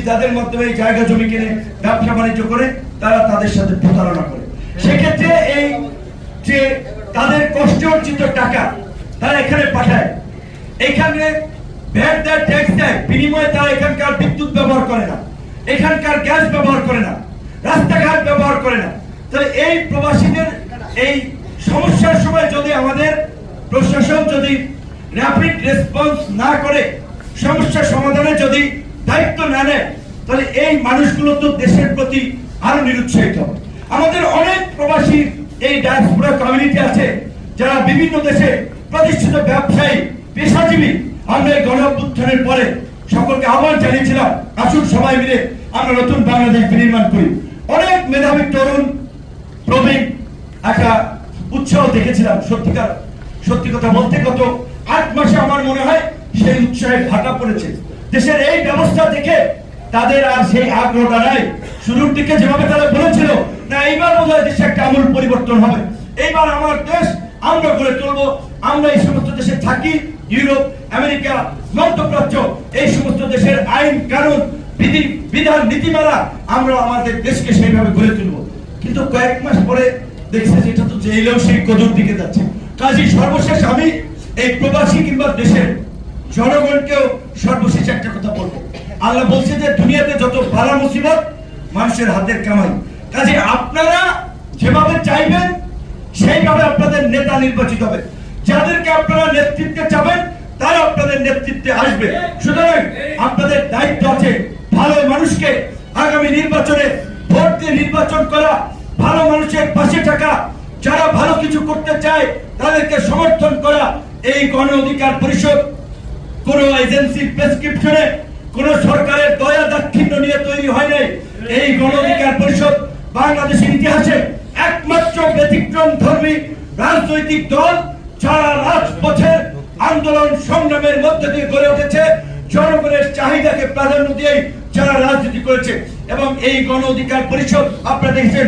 যাদের মাধ্যমে এই জায়গা জমি কিনে ব্যবসা বাণিজ্য করে তারা তাদের সাথে প্রতারণা করে। সেক্ষেত্রে এই যে তাদের কষ্ট অর্জিত টাকা তারা এখানে পাঠায়, এখানে ভ্যাট দেয়, ট্যাক্স দেয়, বিনিময়ে তারা এখানকার বিদ্যুৎ ব্যবহার করে না, এখানকার গ্যাস ব্যবহার করে না, রাস্তাঘাট ব্যবহার করে না। তাহলে এই প্রবাসীদের এই সমস্যার সময় যদি আমাদের প্রশাসন যদি র্যাপিড রেসপন্স না করে, সমস্যা সমাধানে যদি দায়িত্ব না নেয়, তাহলে এই মানুষগুলো তো দেশের প্রতি আরো নিরুৎসাহিত হবে। আমাদের অনেক প্রবাসী এই ডায়াসপোরা কমিউনিটি আছে যারা বিভিন্ন দেশে প্রতিষ্ঠিত ব্যবসায়ী, পেশাজীবী। আমরা এই গণঅভ্যুত্থানের পরে সকলকে আহ্বান জানিয়েছিলাম, আসুন সবাই মিলে আমরা নতুন বাংলাদেশ বিনির্মাণ করি। অনেক মেধাবী তরুণ প্রবীণ একটা উৎসাহ দেখেছিলাম। সত্যি কথা বলতে গত 8 মাসে আমার মনে হয় সেই উৎসাহে ভাটা পড়েছে। দেশের এই ব্যবস্থা দেখে তাদের আর সেই আগ্রহটা নাই। শুরুর দিকে যেভাবে তারা বলেছিল না এইবার বোধহয় দেশে একটা আমূল পরিবর্তন হবে, এইবার আমার দেশ আমরা গড়ে তুলবো, আমরা এই সমস্ত দেশে থাকি, ইউরোপ, আমেরিকা, মধ্যপ্রাচ্য এই সমস্ত দেশের আইন কানুন বিধান নীতিমালা আমরা আমাদের দেশকে সেইভাবে গড়ে তুলবো। কিন্তু কয়েক মাস পরে দেখছে যেটা তো জেলেও সেই কদর দিকে যাচ্ছে। কাজেই সর্বশেষ আমি এই প্রবাসী কিংবা দেশের জনগণকেও সর্বশেষ একটা কথা বলবো। আল্লাহ বলছে যে দুনিয়াতে যত বালা মুসিবত মানুষের হাতের কামাই। কাজে আপনারা যেভাবে চাইবেন সেইভাবে আপনাদের নেতা নির্বাচিত হবে। যাদেরকে আপনারা নেতৃত্বে চাবেন তারা আপনাদের নেতৃত্বে আসবে। সুতরাং আপনাদের দায়িত্ব আছে ভালো মানুষকে আগামী নির্বাচনে ভোট দিয়ে নির্বাচন করা, ভালো মানুষের পাশে থাকা, যারা ভালো কিছু করতে চায় তাদেরকে সমর্থন করা। এই গণ অধিকার পরিষদ কোন এজেন্সির প্রেসক্রিপশনে, কোন সরকারের দয়া দাক্ষিণ্য নিয়ে তৈরি হয় নাই। এই গণ অধিকার পরিষদ বাংলাদেশের ইতিহাসে একমাত্র ব্যতিক্রম ধর্মী রাজনৈতিক দল যারা রাজপথের আন্দোলন সংগ্রামের মধ্যে দিয়ে গড়ে উঠেছে, জনগণের চাহিদাকে প্রাধান্য দিয়ে যারা রাজনীতি করেছে। এবং এই গণ অধিকার পরিষদ আপনারা দেখেছেন